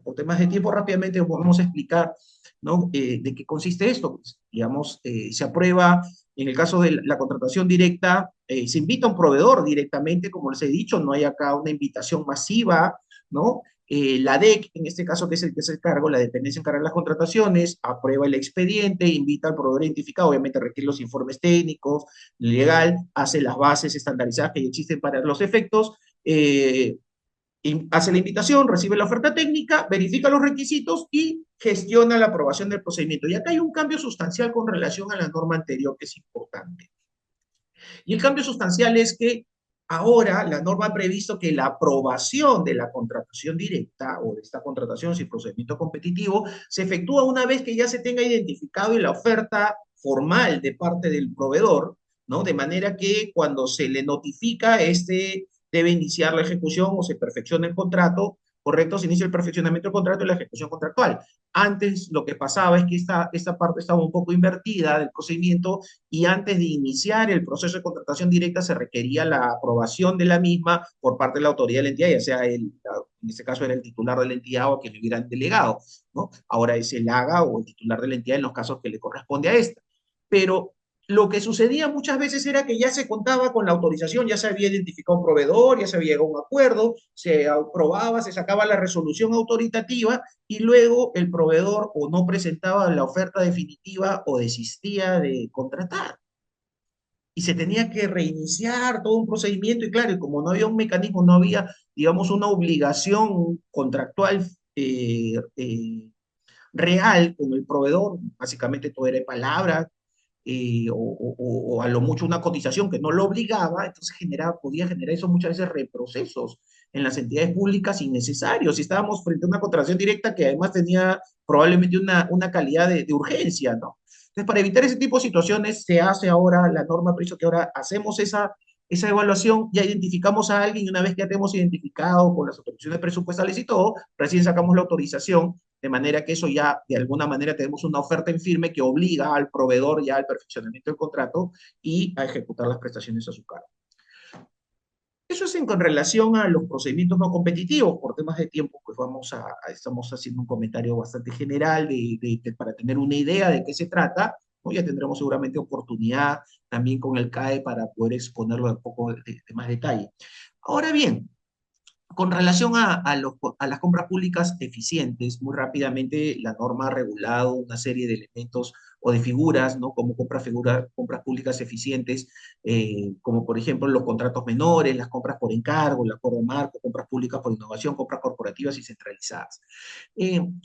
Por temas de tiempo rápidamente vamos a explicar, ¿no? De qué consiste esto. Pues, digamos, se aprueba en el caso de la contratación directa, se invita a un proveedor directamente, como les he dicho, no hay acá una invitación masiva, ¿no? La DEC, en este caso, que es el que se cargo, la dependencia encargada de las contrataciones, aprueba el expediente, invita al proveedor identificado, obviamente requiere los informes técnicos, legal, hace las bases estandarizadas que existen para los efectos, hace la invitación, recibe la oferta técnica, verifica los requisitos y gestiona la aprobación del procedimiento. Y acá hay un cambio sustancial con relación a la norma anterior que es importante. Y el cambio sustancial es que ahora la norma ha previsto que la aprobación de la contratación directa o de esta contratación sin procedimiento competitivo se efectúa una vez que ya se tenga identificado y la oferta formal de parte del proveedor, ¿no? De manera que cuando se le notifica, este debe iniciar la ejecución o se perfecciona el contrato, correcto, se inicia el perfeccionamiento del contrato y la ejecución contractual. Antes lo que pasaba es que esta parte estaba un poco invertida del procedimiento y antes de iniciar el proceso de contratación directa se requería la aprobación de la misma por parte de la autoridad de la entidad, ya sea en este caso era el titular de la entidad o quien le hubieran delegado, ¿no? Ahora es el AGA o el titular de la entidad en los casos que le corresponde a esta. Pero lo que sucedía muchas veces era que ya se contaba con la autorización, ya se había identificado un proveedor, ya se había llegado a un acuerdo, se aprobaba, se sacaba la resolución autoritativa y luego el proveedor o no presentaba la oferta definitiva o desistía de contratar. Y se tenía que reiniciar todo un procedimiento y claro, y como no había un mecanismo, no había, digamos, una obligación contractual real con el proveedor, básicamente todo era de palabra, o a lo mucho una cotización que no lo obligaba, entonces podía generar eso muchas veces reprocesos en las entidades públicas innecesarios. Si estábamos frente a una contratación directa que además tenía probablemente una calidad de urgencia, ¿no? Entonces, para evitar ese tipo de situaciones, se hace ahora la norma, por eso que ahora hacemos esa evaluación, ya identificamos a alguien y una vez que ya tenemos identificado con las autorizaciones presupuestales y todo, recién sacamos la autorización, de manera que eso ya de alguna manera tenemos una oferta en firme que obliga al proveedor ya al perfeccionamiento del contrato y a ejecutar las prestaciones a su cargo. Eso es con relación a los procedimientos no competitivos. Por temas de tiempo, pues estamos haciendo un comentario bastante general para tener una idea de qué se trata, ¿no? Ya tendremos seguramente oportunidad también con el CAE para poder exponerlo un poco de más detalle. Ahora bien, con relación a las compras públicas eficientes, muy rápidamente la norma ha regulado una serie de elementos o de figuras, ¿no? Como compras públicas eficientes, como por ejemplo los contratos menores, las compras por encargo, el acuerdo marco, compras públicas por innovación, compras corporativas y centralizadas.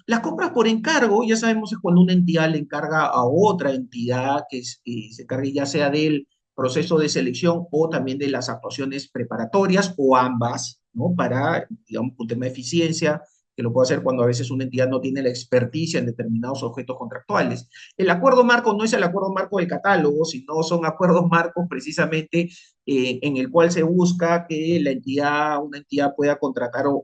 Las compras por encargo, ya sabemos, es cuando una entidad le encarga a otra entidad que se encargue ya sea del proceso de selección o también de las actuaciones preparatorias o ambas, ¿no? Para, digamos, un tema de eficiencia que lo puede hacer cuando a veces una entidad no tiene la experticia en determinados objetos contractuales. El acuerdo marco no es el acuerdo marco del catálogo, sino son acuerdos marcos precisamente en el cual se busca que una entidad pueda contratar o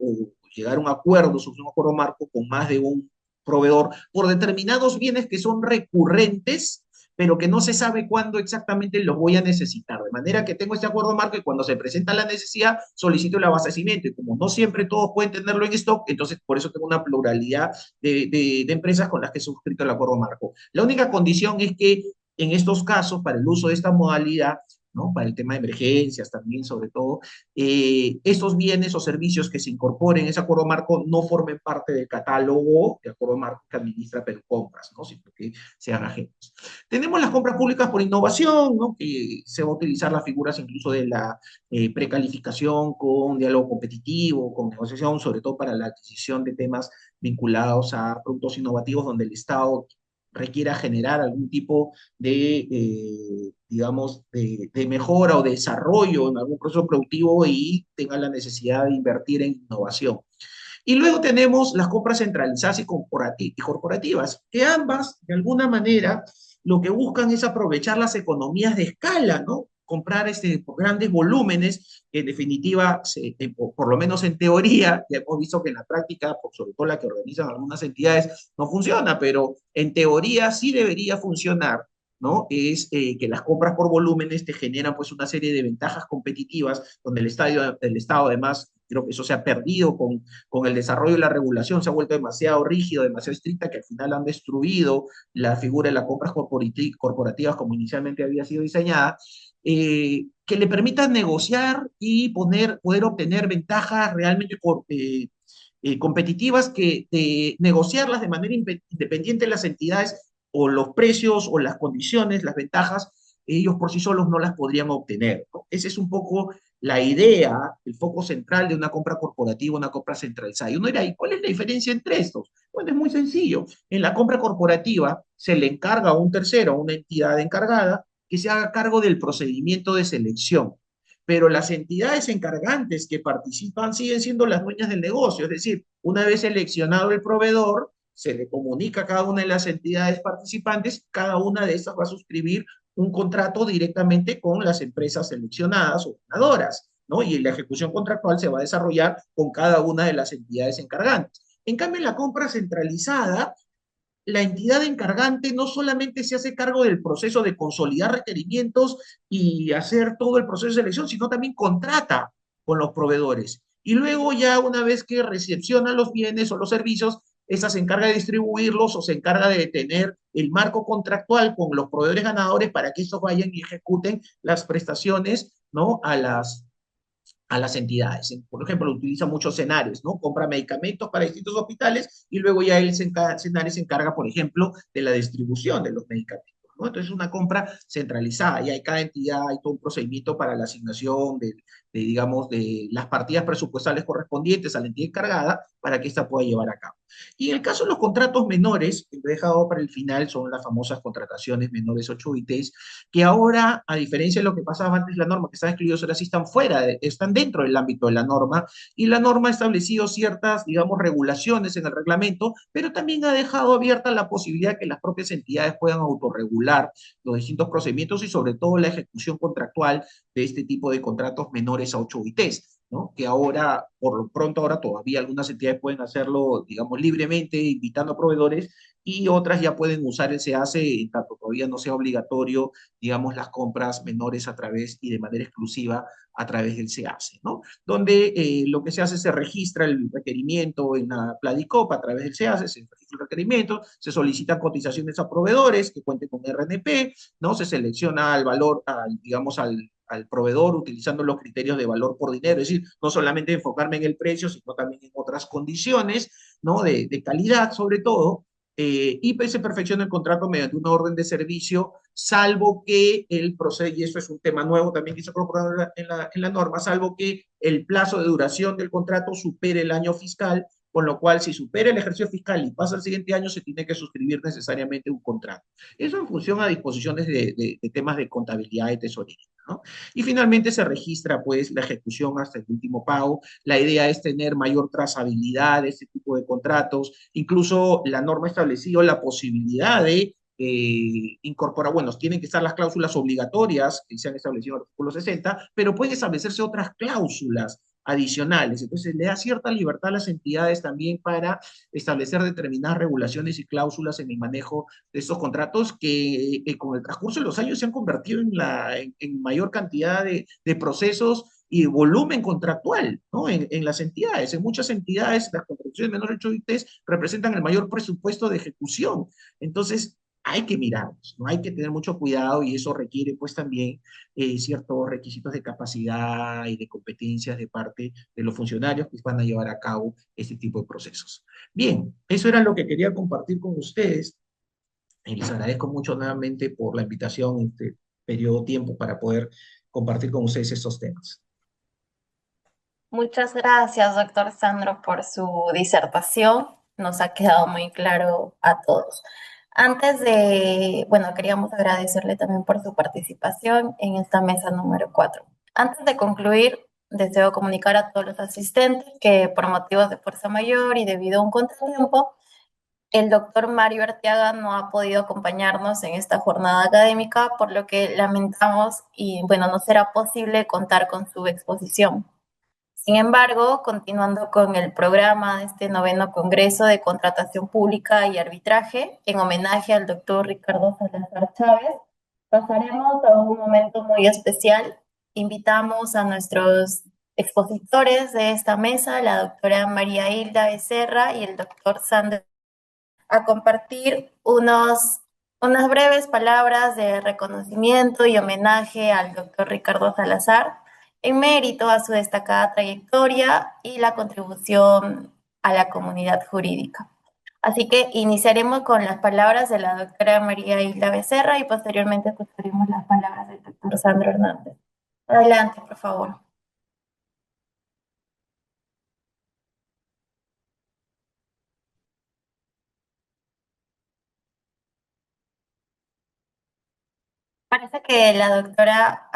llegar a un acuerdo sobre un acuerdo marco con más de un proveedor por determinados bienes que son recurrentes, pero que no se sabe cuándo exactamente los voy a necesitar. De manera que tengo este acuerdo marco y cuando se presenta la necesidad solicito el abastecimiento. Y como no siempre todos pueden tenerlo en stock, entonces por eso tengo una pluralidad de empresas con las que he suscrito el acuerdo marco. La única condición es que en estos casos, para el uso de esta modalidad, ¿no? Para el tema de emergencias también, sobre todo, estos bienes o servicios que se incorporen en ese acuerdo marco no formen parte del catálogo de acuerdo marco que administra Percompras, ¿no? Sino que sean ajenos. Tenemos las compras públicas por innovación, ¿no? Que se va a utilizar las figuras incluso de la precalificación con diálogo competitivo, con negociación, sobre todo para la adquisición de temas vinculados a productos innovativos donde el Estado requiera generar algún tipo digamos, de mejora o de desarrollo en algún proceso productivo y tenga la necesidad de invertir en innovación. Y luego tenemos las compras centralizadas y corporativas, que ambas, de alguna manera, lo que buscan es aprovechar las economías de escala, ¿no? Comprar por grandes volúmenes, que en definitiva, por lo menos en teoría, ya hemos visto que en la práctica, sobre todo la que organizan algunas entidades, no funciona, pero en teoría sí debería funcionar, ¿no? Es que las compras por volúmenes te generan pues una serie de ventajas competitivas, donde el Estado además, creo que eso se ha perdido con el desarrollo de la regulación, se ha vuelto demasiado rígido, demasiado estricta, que al final han destruido la figura de las compras corporativas como inicialmente había sido diseñada, que le permitan negociar y poder obtener ventajas realmente competitivas que negociarlas de manera independiente de las entidades o los precios o las condiciones, las ventajas, ellos por sí solos no las podrían obtener, ¿no? Esa es un poco la idea, el foco central de una compra corporativa, una compra centralizada. Y uno dirá, ¿y cuál es la diferencia entre estos? Bueno, es muy sencillo. En la compra corporativa se le encarga a un tercero, a una entidad encargada, que se haga cargo del procedimiento de selección. Pero las entidades encargantes que participan siguen siendo las dueñas del negocio. Es decir, una vez seleccionado el proveedor, se le comunica a cada una de las entidades participantes, cada una de estas va a suscribir un contrato directamente con las empresas seleccionadas o ganadoras, ¿no? Y la ejecución contractual se va a desarrollar con cada una de las entidades encargantes. En cambio, en la compra centralizada, la entidad encargante no solamente se hace cargo del proceso de consolidar requerimientos y hacer todo el proceso de selección, sino también contrata con los proveedores. Y luego ya una vez que recepciona los bienes o los servicios, esa se encarga de distribuirlos o se encarga de tener el marco contractual con los proveedores ganadores para que estos vayan y ejecuten las prestaciones, ¿no? A las entidades. Por ejemplo, utiliza muchos escenarios, ¿no? Compra medicamentos para distintos hospitales y luego ya se encarga, por ejemplo, de la distribución de los medicamentos, ¿no? Entonces, es una compra centralizada y hay cada entidad, hay todo un procedimiento para la asignación digamos, de las partidas presupuestales correspondientes a la entidad encargada para que ésta pueda llevar a cabo. Y en el caso de los contratos menores, que lo he dejado para el final, son las famosas contrataciones menores 8 ITs, que ahora, a diferencia de lo que pasaba antes, la norma que están excluidos ahora sí están están dentro del ámbito de la norma, y la norma ha establecido ciertas, digamos, regulaciones en el reglamento, pero también ha dejado abierta la posibilidad que las propias entidades puedan autorregular los distintos procedimientos y sobre todo la ejecución contractual de este tipo de contratos menores a 8 ITs, ¿no? Que ahora, por lo pronto, ahora todavía algunas entidades pueden hacerlo, digamos, libremente, invitando a proveedores, y otras ya pueden usar el SEACE, en tanto todavía no sea obligatorio, digamos, las compras menores a través y de manera exclusiva a través del SEACE, ¿no? Donde lo que se hace, se registra el requerimiento en la Pladicop a través del SEACE, se registra el requerimiento, se solicitan cotizaciones a proveedores que cuenten con RNP, ¿no? Se selecciona el valor, digamos, al proveedor utilizando los criterios de valor por dinero, es decir, no solamente enfocarme en el precio, sino también en otras condiciones, ¿no? De calidad, sobre todo, y se perfecciona el contrato mediante una orden de servicio, salvo que el proceso, y eso es un tema nuevo también que se ha incorporado en la norma, salvo que el plazo de duración del contrato supere el año fiscal con lo cual si supera el ejercicio fiscal y pasa al siguiente año, se tiene que suscribir necesariamente un contrato. Eso en función a disposiciones de temas de contabilidad y tesorería, ¿no? Y finalmente se registra pues la ejecución hasta el último pago. La idea es tener mayor trazabilidad de este tipo de contratos. Incluso la norma ha establecido la posibilidad de incorporar, bueno, tienen que estar las cláusulas obligatorias que se han establecido en el artículo 60, pero pueden establecerse otras cláusulas adicionales. Entonces, le da cierta libertad a las entidades también para establecer determinadas regulaciones y cláusulas en el manejo de estos contratos que con el transcurso de los años se han convertido en mayor cantidad de procesos y volumen contractual, ¿no? En las entidades. En muchas entidades, las contrataciones de menores hechos representan el mayor presupuesto de ejecución. Entonces, hay que mirarlos, ¿no? Hay que tener mucho cuidado y eso requiere pues también ciertos requisitos de capacidad y de competencias de parte de los funcionarios que van a llevar a cabo este tipo de procesos. Bien, eso era lo que quería compartir con ustedes y les agradezco mucho nuevamente por la invitación en este periodo de tiempo para poder compartir con ustedes estos temas. Muchas gracias, doctor Sandro, por su disertación. Nos ha quedado muy claro a todos. Bueno, queríamos agradecerle también por su participación en esta mesa número 4. Antes de concluir, deseo comunicar a todos los asistentes que por motivos de fuerza mayor y debido a un contratiempo, el doctor Mario Arteaga no ha podido acompañarnos en esta jornada académica, por lo que lamentamos y, bueno, no será posible contar con su exposición. Sin embargo, continuando con el programa de este noveno Congreso de Contratación Pública y Arbitraje, en homenaje al doctor Ricardo Salazar Chávez, pasaremos a un momento muy especial. Invitamos a nuestros expositores de esta mesa, la doctora María Hilda Becerra y el doctor Sandro, a compartir unas breves palabras de reconocimiento y homenaje al doctor Ricardo Salazar en mérito a su destacada trayectoria y la contribución a la comunidad jurídica. Así que iniciaremos con las palabras de la doctora María Hilda Becerra y posteriormente escucharemos las palabras del doctor Sandro Hernández. Adelante, por favor. Parece que la doctora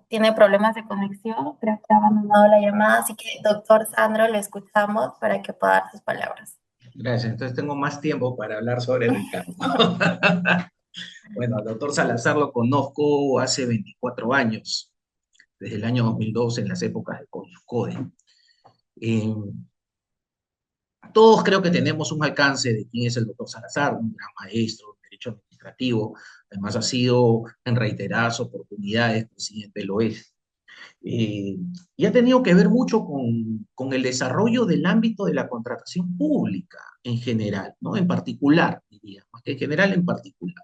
tiene problemas de conexión, creo que ha abandonado la llamada, así que doctor Sandro, le escuchamos para que pueda dar sus palabras. Gracias, entonces tengo más tiempo para hablar sobre Ricardo. Bueno, al doctor Salazar lo conozco hace 24 años, desde el año 2002, en las épocas de CONSUCODE. Eh, todos creo que tenemos un alcance de quién es el doctor Salazar, un gran maestro en derecho administrativo, además ha sido en reiteradas oportunidades presidente del OES. Y ha tenido que ver mucho con el desarrollo del ámbito de la contratación pública en general, ¿no? En particular, diría, más que en general, en particular.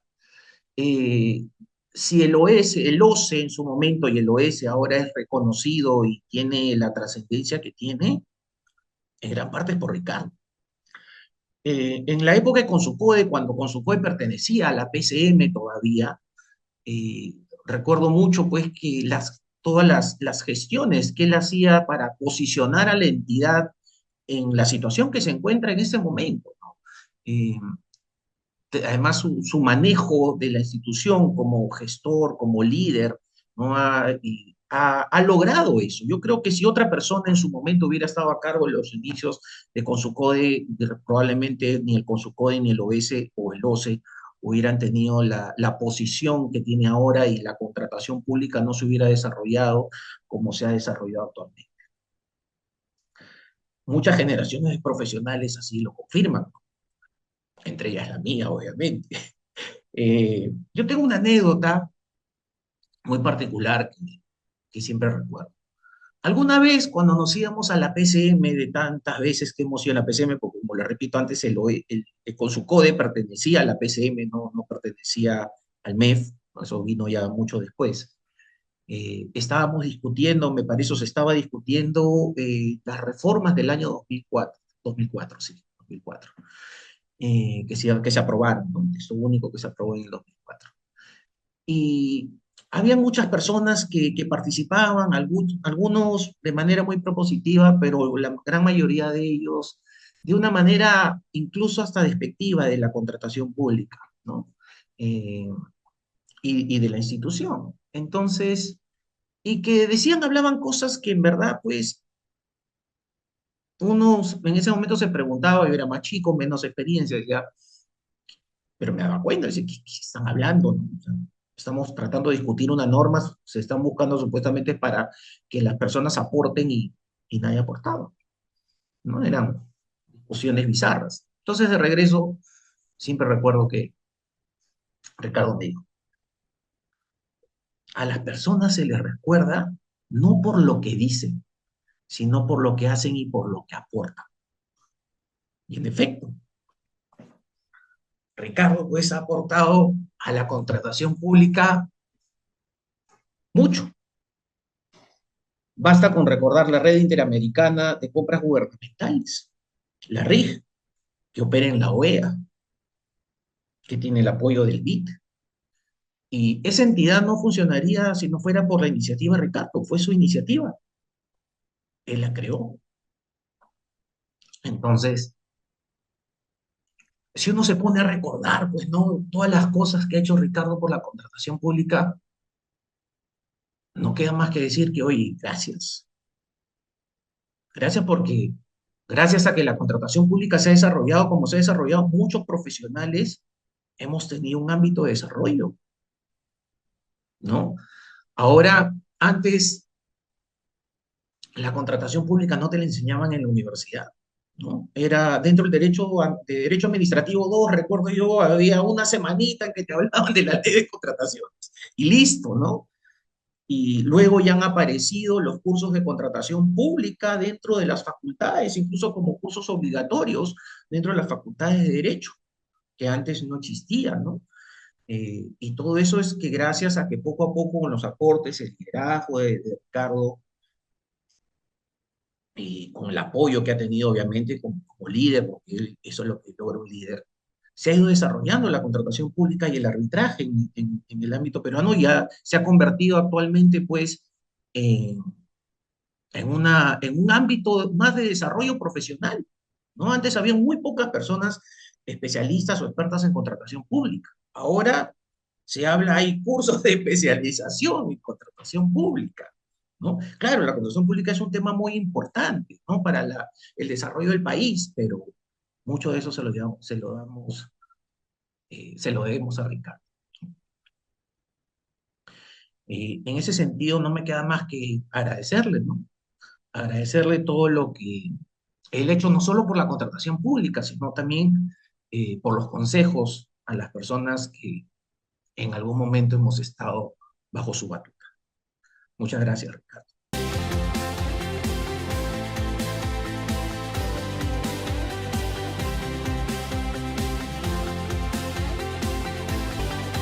Eh, si el OS, el OCE en su momento y el OS ahora es reconocido y tiene la trascendencia que tiene, en gran parte es por Ricardo. En la época de Consucode, cuando Consucode pertenecía a la PCM todavía, recuerdo mucho pues que todas las gestiones que él hacía para posicionar a la entidad en la situación que se encuentra en ese momento, ¿no? Además, su manejo de la institución como gestor, como líder, ¿no? Ha logrado eso. Yo creo que si otra persona en su momento hubiera estado a cargo de los inicios de Consucode, probablemente ni el Consucode, ni el OS o el OCE hubieran tenido la posición que tiene ahora y la contratación pública no se hubiera desarrollado como se ha desarrollado actualmente. Muchas generaciones de profesionales así lo confirman, ¿no? Entre ellas la mía, obviamente. Yo tengo una anécdota muy particular que siempre recuerdo. Alguna vez cuando nos íbamos a la PCM, de tantas veces que hemos ido a la PCM, porque como le repito antes, con su CODE pertenecía a la PCM, no pertenecía al MEF, eso vino ya mucho después. Estábamos discutiendo, me parece, se estaba discutiendo las reformas del año 2004, sí, 2004, que se aprobaron, ¿no? Es lo único que se aprobó en el 2004. Y había muchas personas que participaban, algunos de manera muy propositiva, pero la gran mayoría de ellos de una manera incluso hasta despectiva de la contratación pública, ¿no? Eh, y de la institución. Entonces, y que decían, hablaban cosas que en verdad, pues, uno en ese momento se preguntaba, yo era más chico, menos experiencia, decía, pero me daba cuenta, decía, ¿qué están hablando? ¿No? O sea, estamos tratando de discutir unas normas, se están buscando supuestamente para que las personas aporten y nadie aportaba, ¿no? Eran discusiones bizarras. Entonces, de regreso, siempre recuerdo que Ricardo me dijo, a las personas se les recuerda no por lo que dicen, sino por lo que hacen y por lo que aportan. Y en efecto, Ricardo pues ha aportado a la contratación pública mucho. Basta con recordar la Red Interamericana de Compras Gubernamentales, la RIG, que opera en la OEA, que tiene el apoyo del BID. Y esa entidad no funcionaría si no fuera por la iniciativa de Ricardo, fue su iniciativa. Él la creó. Entonces, si uno se pone a recordar, pues, ¿no? Todas las cosas que ha hecho Ricardo por la contratación pública, no queda más que decir que, oye, gracias. Gracias porque, gracias a que la contratación pública se ha desarrollado como se ha desarrollado, muchos profesionales hemos tenido un ámbito de desarrollo, ¿no? Ahora, antes, la contratación pública no te la enseñaban en la universidad, ¿no? Era dentro del de derecho administrativo 2 recuerdo yo, había una semanita en que te hablaban de la ley de contrataciones y listo, ¿no? Y luego ya han aparecido los cursos de contratación pública dentro de las facultades, incluso como cursos obligatorios dentro de las facultades de Derecho, que antes no existían, ¿no? Y todo eso es que gracias a que poco a poco con los aportes, el liderazgo de Ricardo, y con el apoyo que ha tenido obviamente como líder, porque eso es lo que logra un líder, se ha ido desarrollando la contratación pública y el arbitraje en el ámbito peruano, ya se ha convertido actualmente pues en en un ámbito más de desarrollo profesional, ¿no? Antes había muy pocas personas especialistas o expertas en contratación pública. Ahora se habla, hay cursos de especialización en contratación pública, ¿no? Claro, la contratación pública es un tema muy importante, ¿no? Para el desarrollo del país, pero mucho de eso se lo debemos a Ricardo. En ese sentido, no me queda más que agradecerle, ¿no? Agradecerle todo lo que él ha hecho, no solo por la contratación pública, sino también por los consejos a las personas que en algún momento hemos estado bajo su batuta. Muchas gracias, Ricardo.